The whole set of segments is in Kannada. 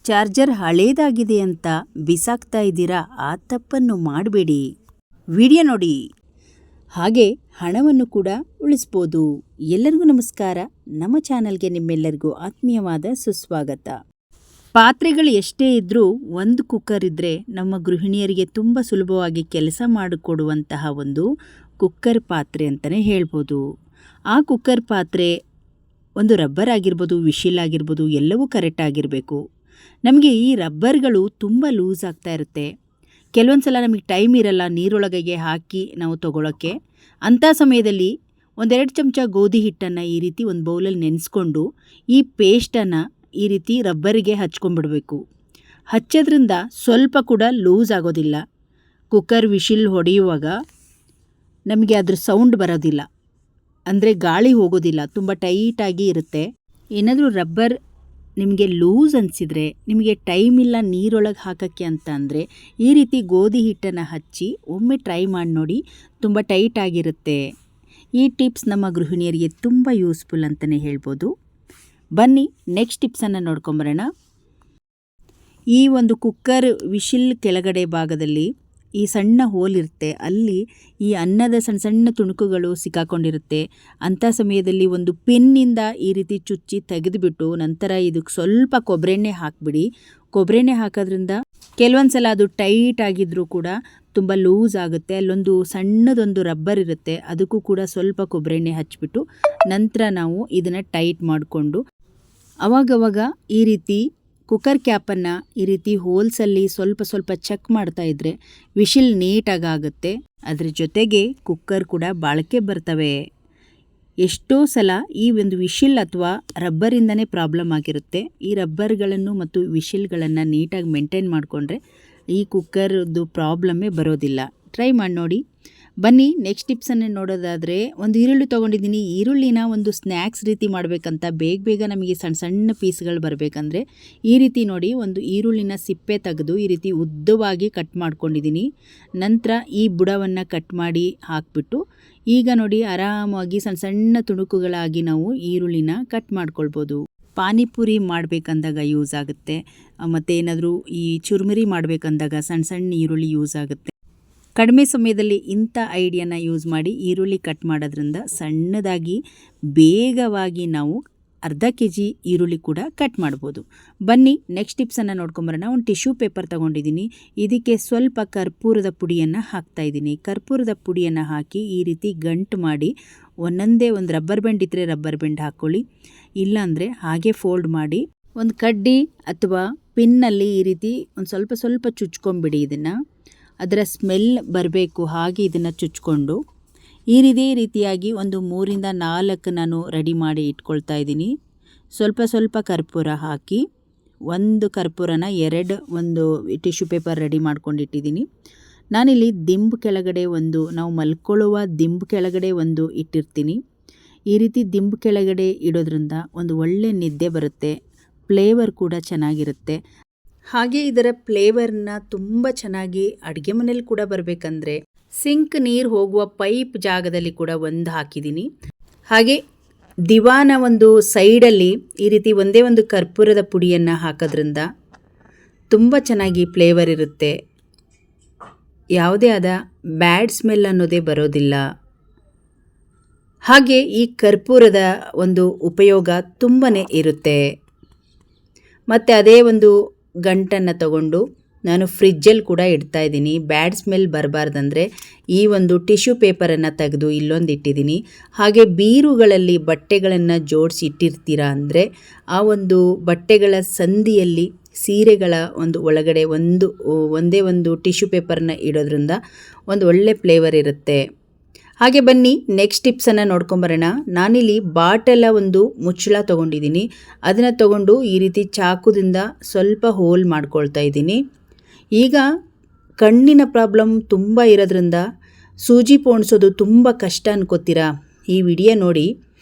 ಚಾರ್ಜರ್ ಹಳೇದಾಗಿದೆ ಅಂತ ಬಿಸಾಕ್ತಾ ಇದ್ದೀರಾ? ಆ ತಪ್ಪನ್ನು ಮಾಡಬೇಡಿ. ವಿಡಿಯೋ ನೋಡಿ, ಹಾಗೆ ಹಣವನ್ನು ಕೂಡ ಉಳಿಸ್ಬೋದು. ಎಲ್ಲರಿಗೂ ನಮಸ್ಕಾರ. ನಮ್ಮ ಚಾನಲ್ಗೆ ನಿಮ್ಮೆಲ್ಲರಿಗೂ ಆತ್ಮೀಯವಾದ ಸುಸ್ವಾಗತ. ಪಾತ್ರೆಗಳು ಎಷ್ಟೇ ಇದ್ದರೂ ಒಂದು ಕುಕ್ಕರ್ ಇದ್ದರೆ ನಮ್ಮ ಗೃಹಿಣಿಯರಿಗೆ ತುಂಬ ಸುಲಭವಾಗಿ ಕೆಲಸ ಮಾಡಿಕೊಡುವಂತಹ ಒಂದು ಕುಕ್ಕರ್ ಪಾತ್ರೆ ಅಂತಲೇ ಹೇಳ್ಬೋದು. ಆ ಕುಕ್ಕರ್ ಪಾತ್ರೆ ಒಂದು ರಬ್ಬರ್ ಆಗಿರ್ಬೋದು, ವಿಶಿಲ್ ಆಗಿರ್ಬೋದು, ಎಲ್ಲವೂ ಕರೆಕ್ಟ್ ಆಗಿರಬೇಕು. ನಮಗೆ ಈ ರಬ್ಬರ್ಗಳು ತುಂಬ ಲೂಸ್ ಆಗ್ತಾ ಇರುತ್ತೆ. ಕೆಲವೊಂದು ಸಲ ನಮಗೆ ಟೈಮ್ ಇರಲ್ಲ ನೀರೊಳಗೆ ಹಾಕಿ ನಾವು ತೊಗೊಳಕ್ಕೆ. ಅಂಥ ಸಮಯದಲ್ಲಿ 1-2 ಚಮಚ ಗೋಧಿ ಹಿಟ್ಟನ್ನು ಈ ರೀತಿ ಒಂದು ಬೌಲಲ್ಲಿ ನೆನೆಸ್ಕೊಂಡು ಈ ಪೇಸ್ಟನ್ನು ಈ ರೀತಿ ರಬ್ಬರಿಗೆ ಹಚ್ಕೊಂಡ್ಬಿಡಬೇಕು. ಹಚ್ಚೋದ್ರಿಂದ ಸ್ವಲ್ಪ ಕೂಡ ಲೂಸ್ ಆಗೋದಿಲ್ಲ. ಕುಕ್ಕರ್ ವಿಶಿಲ್ ಹೊಡೆಯುವಾಗ ನಮಗೆ ಅದ್ರ ಸೌಂಡ್ ಬರೋದಿಲ್ಲ, ಅಂದರೆ ಗಾಳಿ ಹೋಗೋದಿಲ್ಲ, ತುಂಬ ಟೈಟಾಗಿ ಇರುತ್ತೆ. ಏನಾದರೂ ರಬ್ಬರ್ ನಿಮಗೆ ಲೂಸ್ ಅನಿಸಿದರೆ, ನಿಮಗೆ ಟೈಮ್ ಇಲ್ಲ ನೀರೊಳಗೆ ಹಾಕೋಕ್ಕೆ ಅಂತ ಅಂದರೆ ಈ ರೀತಿ ಗೋಧಿ ಹಿಟ್ಟನ್ನು ಹಚ್ಚಿ ಒಮ್ಮೆ ಟ್ರೈ ಮಾಡಿ ನೋಡಿ, ತುಂಬ ಟೈಟಾಗಿರುತ್ತೆ. ಈ ಟಿಪ್ಸ್ ನಮ್ಮ ಗೃಹಿಣಿಯರಿಗೆ ತುಂಬ ಯೂಸ್ಫುಲ್ ಅಂತಲೇ ಹೇಳ್ಬೋದು. ಬನ್ನಿ ನೆಕ್ಸ್ಟ್ ಟಿಪ್ಸನ್ನು ನೋಡ್ಕೊಂಬರೋಣ. ಈ ಒಂದು ಕುಕ್ಕರ್ ವಿಶಿಲ್ ಕೆಳಗಡೆ ಭಾಗದಲ್ಲಿ ಈ ಸಣ್ಣ ಹೋಲ್ ಇರುತ್ತೆ, ಅಲ್ಲಿ ಈ ಅನ್ನದ ಸಣ್ಣ ಸಣ್ಣ ತುಣುಕುಗಳು ಸಿಕ್ಕಾಕೊಂಡಿರುತ್ತೆ. ಅಂಥ ಸಮಯದಲ್ಲಿ ಒಂದು ಪಿನ್ನಿಂದ ಈ ರೀತಿ ಚುಚ್ಚಿ ತೆಗೆದುಬಿಟ್ಟು ನಂತರ ಇದಕ್ಕೆ ಸ್ವಲ್ಪ ಕೊಬ್ಬರಿ ಎಣ್ಣೆ ಹಾಕಿಬಿಡಿ. ಕೊಬ್ಬರಿ ಎಣ್ಣೆ ಹಾಕೋದ್ರಿಂದ ಕೆಲವೊಂದು ಸಲ ಅದು ಟೈಟ್ ಆಗಿದ್ರೂ ಕೂಡ ತುಂಬ ಲೂಸ್ ಆಗುತ್ತೆ. ಅಲ್ಲೊಂದು ಸಣ್ಣದೊಂದು ರಬ್ಬರ್ ಇರುತ್ತೆ, ಅದಕ್ಕೂ ಕೂಡ ಸ್ವಲ್ಪ ಕೊಬ್ಬರಿ ಎಣ್ಣೆ ಹಚ್ಬಿಟ್ಟು ನಂತರ ನಾವು ಇದನ್ನು ಟೈಟ್ ಮಾಡಿಕೊಂಡು ಅವಾಗವಾಗ ಈ ರೀತಿ ಕುಕ್ಕರ್ ಕ್ಯಾಪನ್ನು ಈ ರೀತಿ ಹೋಲ್ಸಲ್ಲಿ ಸ್ವಲ್ಪ ಸ್ವಲ್ಪ ಚೆಕ್ ಮಾಡ್ತಾ ಇದ್ದರೆ ವಿಶಿಲ್ ನೀಟಾಗಿ ಆಗುತ್ತೆ. ಅದ್ರ ಜೊತೆಗೆ ಕುಕ್ಕರ್ ಕೂಡ ಬಾಳಿಕೆ ಬರ್ತವೆ. ಎಷ್ಟೋ ಸಲ ಈ ಒಂದು ವಿಶಿಲ್ ಅಥವಾ ರಬ್ಬರಿಂದನೇ ಪ್ರಾಬ್ಲಮ್ ಆಗಿರುತ್ತೆ. ಈ ರಬ್ಬರ್ಗಳನ್ನು ಮತ್ತು ವಿಶಿಲ್ಗಳನ್ನು ನೀಟಾಗಿ ಮೇಂಟೈನ್ ಮಾಡಿಕೊಂಡ್ರೆ ಈ ಕುಕ್ಕರ್ದು ಪ್ರಾಬ್ಲಮ್ಮೇ ಬರೋದಿಲ್ಲ. ಟ್ರೈ ಮಾಡಿ ನೋಡಿ. ಬನ್ನಿ ನೆಕ್ಸ್ಟ್ ಟಿಪ್ಸನ್ನು ನೋಡೋದಾದರೆ, ಒಂದು ಈರುಳ್ಳಿ ತೊಗೊಂಡಿದ್ದೀನಿ. ಈರುಳ್ಳಿನ ಒಂದು ಸ್ನ್ಯಾಕ್ಸ್ ರೀತಿ ಮಾಡಬೇಕಂತ ಬೇಗ ನಮಗೆ ಸಣ್ಣ ಸಣ್ಣ ಪೀಸ್ಗಳು ಬರಬೇಕಂದ್ರೆ ಈ ರೀತಿ ನೋಡಿ, ಒಂದು ಈರುಳ್ಳಿನ ಸಿಪ್ಪೆ ತೆಗೆದು ಈ ರೀತಿ ಉದ್ದವಾಗಿ ಕಟ್ ಮಾಡ್ಕೊಂಡಿದ್ದೀನಿ. ನಂತರ ಈ ಬುಡವನ್ನು ಕಟ್ ಮಾಡಿ ಹಾಕಿಬಿಟ್ಟು ಈಗ ನೋಡಿ ಆರಾಮಾಗಿ ಸಣ್ಣ ಸಣ್ಣ ತುಣುಕುಗಳಾಗಿ ನಾವು ಈರುಳ್ಳಿನ ಕಟ್ ಮಾಡ್ಕೊಳ್ಬೋದು. ಪಾನಿಪುರಿ ಮಾಡಬೇಕಂದಾಗ ಯೂಸ್ ಆಗುತ್ತೆ, ಮತ್ತು ಏನಾದರೂ ಈ ಚುರುಮುರಿ ಮಾಡಬೇಕಂದಾಗ ಸಣ್ಣ ಸಣ್ಣ ಈರುಳ್ಳಿ ಯೂಸ್ ಆಗುತ್ತೆ. ಕಡಿಮೆ ಸಮಯದಲ್ಲಿ ಇಂಥ ಐಡಿಯಾನ ಯೂಸ್ ಮಾಡಿ ಈರುಳ್ಳಿ ಕಟ್ ಮಾಡೋದ್ರಿಂದ ಸಣ್ಣದಾಗಿ ಬೇಗವಾಗಿ ನಾವು ಅರ್ಧ kg ಈರುಳ್ಳಿ ಕೂಡ ಕಟ್ ಮಾಡ್ಬೋದು. ಬನ್ನಿ ನೆಕ್ಸ್ಟ್ ಟಿಪ್ಸನ್ನು ನೋಡ್ಕೊಂಬರೋಣ. ಒಂದು ಟಿಶ್ಯೂ ಪೇಪರ್ ತೊಗೊಂಡಿದ್ದೀನಿ. ಇದಕ್ಕೆ ಸ್ವಲ್ಪ ಕರ್ಪೂರದ ಪುಡಿಯನ್ನು ಹಾಕ್ತಾಯಿದ್ದೀನಿ. ಕರ್ಪೂರದ ಪುಡಿಯನ್ನು ಹಾಕಿ ಈ ರೀತಿ ಗಂಟು ಮಾಡಿ ಒಂದೊಂದೇ ಒಂದು ರಬ್ಬರ್ ಬ್ಯಾಂಡ್ ಇದ್ದರೆ ರಬ್ಬರ್ ಬ್ಯಾಂಡ್ ಹಾಕ್ಕೊಳ್ಳಿ, ಇಲ್ಲಾಂದರೆ ಹಾಗೆ ಫೋಲ್ಡ್ ಮಾಡಿ ಒಂದು ಕಡ್ಡಿ ಅಥವಾ ಪಿನ್ನಲ್ಲಿ ಈ ರೀತಿ ಒಂದು ಸ್ವಲ್ಪ ಸ್ವಲ್ಪ ಚುಚ್ಕೊಂಬಿಡಿ. ಇದನ್ನು ಅದರ ಸ್ಮೆಲ್ ಬರಬೇಕು ಹಾಗೆ ಇದನ್ನು ಚುಚ್ಕೊಂಡು ಈ ರೀತಿಯಾಗಿ ಒಂದು 3-4 ನಾನು ರೆಡಿ ಮಾಡಿ ಇಟ್ಕೊಳ್ತಾ ಇದ್ದೀನಿ. ಸ್ವಲ್ಪ ಸ್ವಲ್ಪ ಕರ್ಪೂರ ಹಾಕಿ, ಒಂದು ಕರ್ಪೂರನ 2 ಒಂದು ಟಿಶ್ಯೂ ಪೇಪರ್ ರೆಡಿ ಮಾಡ್ಕೊಂಡಿಟ್ಟಿದ್ದೀನಿ. ನಾನಿಲ್ಲಿ ದಿಂಬು ಕೆಳಗಡೆ ಒಂದು, ನಾವು ಮಲ್ಕೊಳ್ಳುವ ದಿಂಬು ಕೆಳಗಡೆ ಒಂದು ಇಟ್ಟಿರ್ತೀನಿ. ಈ ರೀತಿ ದಿಂಬು ಕೆಳಗಡೆ ಇಡೋದ್ರಿಂದ ಒಂದು ಒಳ್ಳೆ ನಿದ್ದೆ ಬರುತ್ತೆ, ಫ್ಲೇವರ್ ಕೂಡ ಚೆನ್ನಾಗಿರುತ್ತೆ. ಹಾಗೆ ಇದರ ಫ್ಲೇವರ್ನ ತುಂಬ ಚೆನ್ನಾಗಿ ಅಡುಗೆ ಮನೇಲಿ ಕೂಡ ಬರಬೇಕಂದ್ರೆ ಸಿಂಕ್ ನೀರು ಹೋಗುವ ಪೈಪ್ ಜಾಗದಲ್ಲಿ ಕೂಡ ಒಂದು ಹಾಕಿದ್ದೀನಿ. ಹಾಗೆ ದಿವಾನ ಒಂದು ಸೈಡಲ್ಲಿ ಈ ರೀತಿ ಒಂದೇ ಒಂದು ಕರ್ಪೂರದ ಪುಡಿಯನ್ನು ಹಾಕೋದ್ರಿಂದ ತುಂಬ ಚೆನ್ನಾಗಿ ಫ್ಲೇವರ್ ಇರುತ್ತೆ. ಯಾವುದೇ ಆದ ಬ್ಯಾಡ್ ಸ್ಮೆಲ್ ಅನ್ನೋದೇ ಬರೋದಿಲ್ಲ. ಹಾಗೆ ಈ ಕರ್ಪೂರದ ಒಂದು ಉಪಯೋಗ ತುಂಬಾ ಇರುತ್ತೆ. ಮತ್ತು ಅದೇ ಒಂದು ಗಂಟನ್ನು ತಗೊಂಡು ನಾನು ಫ್ರಿಜ್ಜಲ್ಲಿ ಕೂಡ ಇಡ್ತಾ ಇದ್ದೀನಿ. ಬ್ಯಾಡ್ ಸ್ಮೆಲ್ ಬರಬಾರ್ದಂದ್ರೆ ಈ ಒಂದು ಟಿಶ್ಯೂ ಪೇಪರನ್ನು ತೆಗೆದು ಇಲ್ಲೊಂದು ಇಟ್ಟಿದ್ದೀನಿ. ಹಾಗೆ ಬೀರುಗಳಲ್ಲಿ ಬಟ್ಟೆಗಳನ್ನು ಜೋಡಿಸಿ ಇಟ್ಟಿರ್ತೀರಾ ಅಂದರೆ ಆ ಒಂದು ಬಟ್ಟೆಗಳ ಸಂದಿಯಲ್ಲಿ ಸೀರೆಗಳ ಒಂದು ಒಳಗಡೆ ಒಂದೇ ಒಂದು ಟಿಶ್ಯೂ ಪೇಪರ್ನ ಇಡೋದ್ರಿಂದ ಒಂದು ಒಳ್ಳೆ ಫ್ಲೇವರ್ ಇರುತ್ತೆ. ಹಾಗೆ ಬನ್ನಿ ನೆಕ್ಸ್ಟ್ ಟಿಪ್ಸನ್ನು ನೋಡ್ಕೊಂಬರೋಣ. ನಾನಿಲ್ಲಿ ಬಾಟಲ ಒಂದು ಮುಚ್ಚಳ ತೊಗೊಂಡಿದ್ದೀನಿ. ಅದನ್ನು ತೊಗೊಂಡು ಈ ರೀತಿ ಚಾಕುದಿಂದ ಸ್ವಲ್ಪ ಹೋಲ್ ಮಾಡ್ಕೊಳ್ತಾ ಇದ್ದೀನಿ. ಈಗ ಕಣ್ಣಿನ ಪ್ರಾಬ್ಲಮ್ ತುಂಬ ಇರೋದ್ರಿಂದ ಸೂಜಿ ಪೋಣಿಸೋದು ತುಂಬ ಕಷ್ಟ ಅನ್ಕೋತೀರಾ, ಈ ವಿಡಿಯೋ ನೋಡಿ.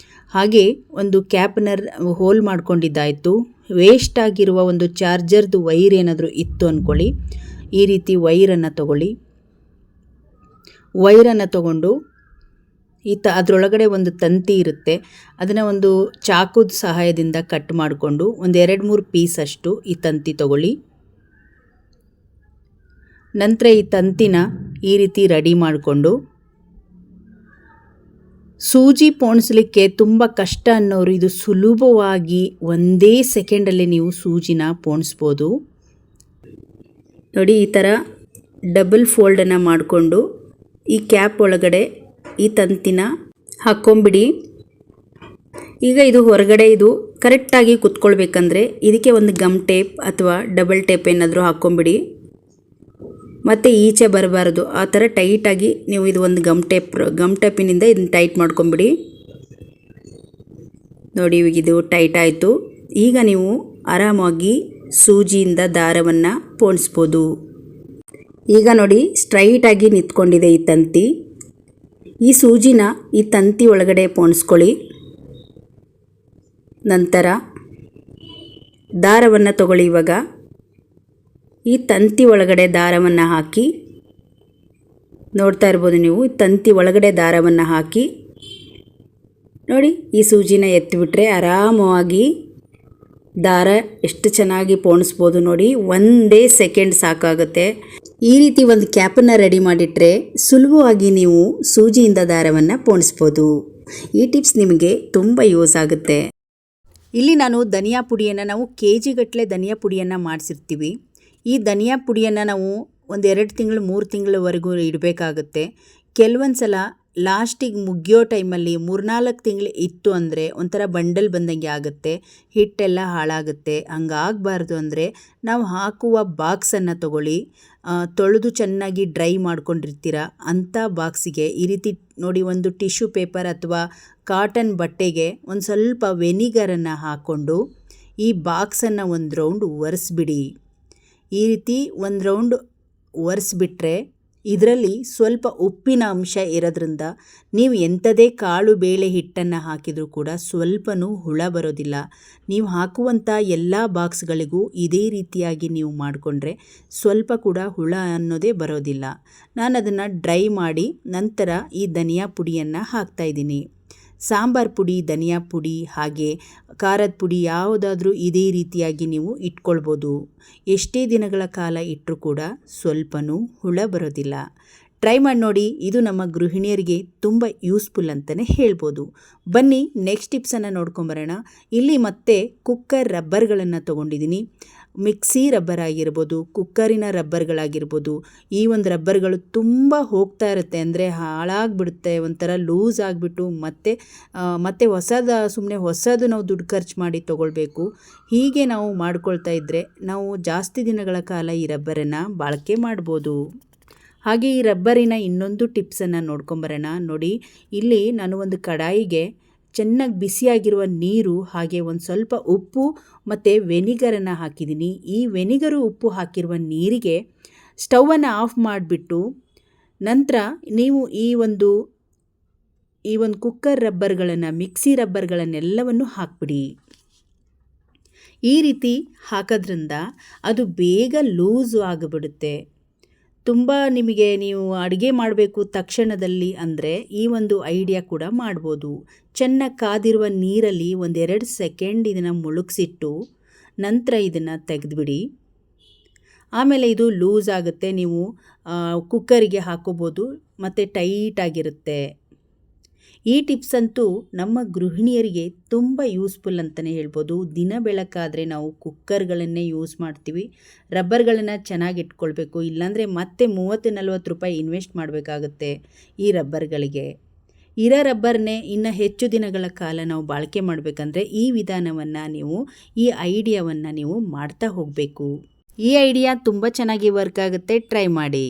ಹಾಗೆ ಒಂದು ಕ್ಯಾಪ್ನರ್ ಹೋಲ್ ಮಾಡ್ಕೊಂಡಿದ್ದಾಯಿತು. ವೇಸ್ಟ್ ಆಗಿರುವ ಒಂದು ಚಾರ್ಜರ್ದು ವೈರ್ ಏನಾದರೂ ಇತ್ತು ಅಂದ್ಕೊಳ್ಳಿ, ಈ ರೀತಿ ವೈರನ್ನು ತಗೊಳ್ಳಿ. ವೈರನ್ನು ತಗೊಂಡು ಅದರೊಳಗಡೆ ಒಂದು ತಂತಿ ಇರುತ್ತೆ. ಅದನ್ನು ಒಂದು ಚಾಕುದ ಸಹಾಯದಿಂದ ಕಟ್ ಮಾಡಿಕೊಂಡು ಒಂದು 2-3 ಪೀಸಷ್ಟು ಈ ತಂತಿ ತಗೊಳ್ಳಿ. ನಂತರ ಈ ತಂತಿನ ಈ ರೀತಿ ರೆಡಿ ಮಾಡಿಕೊಂಡು, ಸೂಜಿ ಪೋಣಿಸ್ಲಿಕ್ಕೆ ತುಂಬ ಕಷ್ಟ ಅನ್ನೋರು ಇದು ಸುಲಭವಾಗಿ ಒಂದೇ ಸೆಕೆಂಡಲ್ಲಿ ನೀವು ಸೂಜಿನ ಪೋಣಿಸ್ಬೋದು. ನೋಡಿ, ಈ ಥರ ಡಬಲ್ ಫೋಲ್ಡನ್ನು ಮಾಡಿಕೊಂಡು ಈ ಕ್ಯಾಪ್ ಒಳಗಡೆ ಈ ತಂತಿನ ಹಾಕ್ಕೊಂಬಿಡಿ. ಈಗ ಇದು ಹೊರಗಡೆ ಇದು ಕರೆಕ್ಟಾಗಿ ಕುತ್ಕೊಳ್ಬೇಕಂದ್ರೆ ಇದಕ್ಕೆ ಒಂದು ಗಮ್ ಟೇಪ್ ಅಥವಾ ಡಬಲ್ ಟೇಪ್ ಏನಾದರೂ ಹಾಕ್ಕೊಂಬಿಡಿ. ಮತ್ತು ಈಚೆ ಬರಬಾರ್ದು, ಆ ಥರ ಟೈಟಾಗಿ ನೀವು ಇದು ಒಂದು ಗಮ್ ಟೇಪಿನಿಂದ ಇದನ್ನು ಟೈಟ್ ಮಾಡ್ಕೊಂಬಿಡಿ. ನೋಡಿ, ಇವಾಗ ಇದು ಟೈಟ್ ಆಯಿತು. ಈಗ ನೀವು ಆರಾಮಾಗಿ ಸೂಜಿಯಿಂದ ದಾರವನ್ನು ಪೋಣಿಸ್ಬೋದು. ಈಗ ನೋಡಿ, ಸ್ಟ್ರೈಟಾಗಿ ನಿಂತ್ಕೊಂಡಿದೆ ಈ ತಂತಿ. ಈ ಸೂಜಿನ ಈ ತಂತಿ ಒಳಗಡೆ ಪೋಣಿಸ್ಕೊಳ್ಳಿ. ನಂತರ ದಾರವನ್ನು ತಗೊಳ್ಳಿ. ಇವಾಗ ಈ ತಂತಿ ಒಳಗಡೆ ದಾರವನ್ನು ಹಾಕಿ, ನೋಡ್ತಾ ಇರ್ಬೋದು ನೀವು, ತಂತಿ ಒಳಗಡೆ ದಾರವನ್ನು ಹಾಕಿ ನೋಡಿ, ಈ ಸೂಜಿನ ಎತ್ತಿಬಿಟ್ರೆ ಆರಾಮವಾಗಿ ದಾರ ಎಷ್ಟು ಚೆನ್ನಾಗಿ ಪೋಣಿಸ್ಬೋದು ನೋಡಿ. ಒಂದೇ ಸೆಕೆಂಡ್ ಸಾಕಾಗುತ್ತೆ. ಈ ರೀತಿ ಒಂದು ಕ್ಯಾಪನ್ನು ರೆಡಿ ಮಾಡಿಟ್ರೆ ಸುಲಭವಾಗಿ ನೀವು ಸೂಜಿಯಿಂದ ದಾರವನ್ನು ಪೋಣಿಸ್ಬೋದು. ಈ ಟಿಪ್ಸ್ ನಿಮಗೆ ತುಂಬ ಯೂಸ್ ಆಗುತ್ತೆ. ಇಲ್ಲಿ ನಾನು ಧನಿಯಾ ಪುಡಿಯನ್ನು, ನಾವು KG ಗಟ್ಟಲೆ ಧನಿಯಾ ಪುಡಿಯನ್ನು ಮಾಡಿಸಿರ್ತೀವಿ. ಈ ಧನಿಯಾ ಪುಡಿಯನ್ನು ನಾವು ಒಂದು 2 ತಿಂಗಳು 3 ತಿಂಗಳವರೆಗೂ ಇಡಬೇಕಾಗುತ್ತೆ. ಕೆಲವೊಂದು ಸಲ ಲಾಸ್ಟಿಗೆ ಮುಗಿಯೋ ಟೈಮಲ್ಲಿ 3-4 ತಿಂಗಳು ಇತ್ತು ಅಂದರೆ ಒಂಥರ ಬಂಡಲ್ ಬಂದಂಗೆ ಆಗುತ್ತೆ, ಹಿಟ್ಟೆಲ್ಲ ಹಾಳಾಗುತ್ತೆ. ಹಂಗಾಗಬಾರ್ದು ಅಂದರೆ ನಾವು ಹಾಕುವ ಬಾಕ್ಸನ್ನು ತಗೊಳ್ಳಿ. ತೊಳೆದು ಚೆನ್ನಾಗಿ ಡ್ರೈ ಮಾಡ್ಕೊಂಡಿರ್ತೀರ ಅಂಥ ಬಾಕ್ಸಿಗೆ ಈ ರೀತಿ ನೋಡಿ, ಒಂದು ಟಿಶ್ಯೂ ಪೇಪರ್ ಅಥವಾ ಕಾಟನ್ ಬಟ್ಟೆಗೆ ಒಂದು ಸ್ವಲ್ಪ ವೆನಿಗರನ್ನು ಹಾಕ್ಕೊಂಡು ಈ ಬಾಕ್ಸನ್ನು ಒಂದು ರೌಂಡ್ ಒರೆಸ್ಬಿಡಿ. ಈ ರೀತಿ ಒಂದು ರೌಂಡ್ ಒರೆಸ್ಬಿಟ್ರೆ ಇದರಲ್ಲಿ ಸ್ವಲ್ಪ ಉಪ್ಪಿನ ಅಂಶ ಇರೋದ್ರಿಂದ ನೀವು ಎಂಥದೇ ಕಾಳು ಬೇಳೆ ಹಿಟ್ಟನ್ನು ಹಾಕಿದರೂ ಕೂಡ ಸ್ವಲ್ಪನೂ ಹುಳ ಬರೋದಿಲ್ಲ. ನೀವು ಹಾಕುವಂಥ ಎಲ್ಲ ಬಾಕ್ಸ್ಗಳಿಗೂ ಇದೇ ರೀತಿಯಾಗಿ ನೀವು ಮಾಡಿಕೊಂಡ್ರೆ ಸ್ವಲ್ಪ ಕೂಡ ಹುಳ ಅನ್ನೋದೇ ಬರೋದಿಲ್ಲ. ನಾನು ಅದನ್ನು ಡ್ರೈ ಮಾಡಿ ನಂತರ ಈ ಧನಿಯಾ ಪುಡಿಯನ್ನು ಹಾಕ್ತಾಯಿದ್ದೀನಿ. ಸಾಂಬಾರು ಪುಡಿ, ಧನಿಯಾ ಪುಡಿ ಹಾಗೆ ಖಾರದ ಪುಡಿ ಯಾವುದಾದ್ರೂ ಇದೇ ರೀತಿಯಾಗಿ ನೀವು ಇಟ್ಕೊಳ್ಬೋದು. ಎಷ್ಟೇ ದಿನಗಳ ಕಾಲ ಇಟ್ಟರೂ ಕೂಡ ಸ್ವಲ್ಪನೂ ಹುಳ ಬರೋದಿಲ್ಲ. ಟ್ರೈ ಮಾಡಿ ನೋಡಿ, ಇದು ನಮ್ಮ ಗೃಹಿಣಿಯರಿಗೆ ತುಂಬ ಯೂಸ್ಫುಲ್ ಅಂತಲೇ ಹೇಳ್ಬೋದು. ಬನ್ನಿ ನೆಕ್ಸ್ಟ್ ಟಿಪ್ಸನ್ನು ನೋಡ್ಕೊಂಬರೋಣ. ಇಲ್ಲಿ ಮತ್ತೆ ಕುಕ್ಕರ್ ರಬ್ಬರ್ಗಳನ್ನು ತೊಗೊಂಡಿದ್ದೀನಿ. ಮಿಕ್ಸಿ ರಬ್ಬರ್ ಆಗಿರ್ಬೋದು, ಕುಕ್ಕರಿನ ರಬ್ಬರ್ಗಳಾಗಿರ್ಬೋದು. ಈ ಒಂದು ರಬ್ಬರ್ಗಳು ತುಂಬ ಹೋಗ್ತಾ ಇರುತ್ತೆ, ಅಂದರೆ ಹಾಳಾಗಿಬಿಡುತ್ತೆ, ಒಂಥರ ಲೂಸ್ ಆಗಿಬಿಟ್ಟು ಮತ್ತೆ ಹೊಸದು ನಾವು ದುಡ್ಡು ಖರ್ಚು ಮಾಡಿ ತೊಗೊಳ್ಬೇಕು. ಹೀಗೆ ನಾವು ಮಾಡ್ಕೊಳ್ತಾ ಇದ್ದರೆ ನಾವು ಜಾಸ್ತಿ ದಿನಗಳ ಕಾಲ ಈ ರಬ್ಬರನ್ನು ಬಳಕೆ ಮಾಡ್ಬೋದು. ಹಾಗೆ ಈ ರಬ್ಬರಿನ ಇನ್ನೊಂದು ಟಿಪ್ಸನ್ನು ನೋಡ್ಕೊಂಬರೋಣ. ನೋಡಿ, ಇಲ್ಲಿ ನಾನು ಒಂದು ಕಡಾಯಿಗೆ ಚೆನ್ನಾಗಿ ಬಿಸಿಯಾಗಿರುವ ನೀರು ಹಾಗೆ ಒಂದು ಸ್ವಲ್ಪ ಉಪ್ಪು ಮತ್ತು ವೆನಿಗರನ್ನು ಹಾಕಿದ್ದೀನಿ. ಈ ವೆನಿಗರು ಉಪ್ಪು ಹಾಕಿರುವ ನೀರಿಗೆ ಸ್ಟವನ್ನು ಆಫ್ ಮಾಡಿಬಿಟ್ಟು ನಂತರ ನೀವು ಈ ಒಂದು ಕುಕ್ಕರ್ ರಬ್ಬರ್ಗಳನ್ನು, ಮಿಕ್ಸಿ ರಬ್ಬರ್ಗಳನ್ನೆಲ್ಲವನ್ನು ಹಾಕ್ಬಿಡಿ. ಈ ರೀತಿ ಹಾಕೋದ್ರಿಂದ ಅದು ಬೇಗ ಲೂಸು ಆಗಿಬಿಡುತ್ತೆ. ತುಂಬ ನಿಮಗೆ ನೀವು ಅಡುಗೆ ಮಾಡಬೇಕು ತಕ್ಷಣದಲ್ಲಿ ಅಂದರೆ ಈ ಒಂದು ಐಡಿಯಾ ಕೂಡ ಮಾಡ್ಬೋದು. ಚೆನ್ನಾಗಿ ಕಾದಿರುವ ನೀರಲ್ಲಿ 1-2 ಸೆಕೆಂಡ್ ಇದನ್ನು ಮುಳುಗಿಸಿಟ್ಟು ನಂತರ ಇದನ್ನು ತೆಗೆದುಬಿಡಿ. ಆಮೇಲೆ ಇದು ಲೂಸ್ ಆಗುತ್ತೆ, ನೀವು ಕುಕ್ಕರಿಗೆ ಹಾಕೋಬೋದು ಮತ್ತು ಟೈಟಾಗಿರುತ್ತೆ. ಈ ಟಿಪ್ಸ್ ಅಂತೂ ನಮ್ಮ ಗೃಹಿಣಿಯರಿಗೆ ತುಂಬ ಯೂಸ್ಫುಲ್ ಅಂತಲೇ ಹೇಳ್ಬೋದು. ದಿನ ಬೆಳಕಾದರೆ ನಾವು ಕುಕ್ಕರ್ಗಳನ್ನೇ ಯೂಸ್ ಮಾಡ್ತೀವಿ. ರಬ್ಬರ್ಗಳನ್ನು ಚೆನ್ನಾಗಿ ಇಟ್ಕೊಳ್ಬೇಕು, ಇಲ್ಲಾಂದರೆ ಮತ್ತೆ 30-40 ರೂಪಾಯಿ ಇನ್ವೆಸ್ಟ್ ಮಾಡಬೇಕಾಗುತ್ತೆ ಈ ರಬ್ಬರ್ಗಳಿಗೆ. ಇರೋ ರಬ್ಬರ್ನೇ ಇನ್ನು ಹೆಚ್ಚು ದಿನಗಳ ಕಾಲ ನಾವು ಬಾಳಿಕೆ ಮಾಡಬೇಕಂದ್ರೆ ಈ ವಿಧಾನವನ್ನು ಈ ಐಡಿಯಾವನ್ನು ನೀವು ಮಾಡ್ತಾ ಹೋಗಬೇಕು. ಈ ಐಡಿಯಾ ತುಂಬ ಚೆನ್ನಾಗಿ ವರ್ಕ್ ಆಗುತ್ತೆ, ಟ್ರೈ ಮಾಡಿ.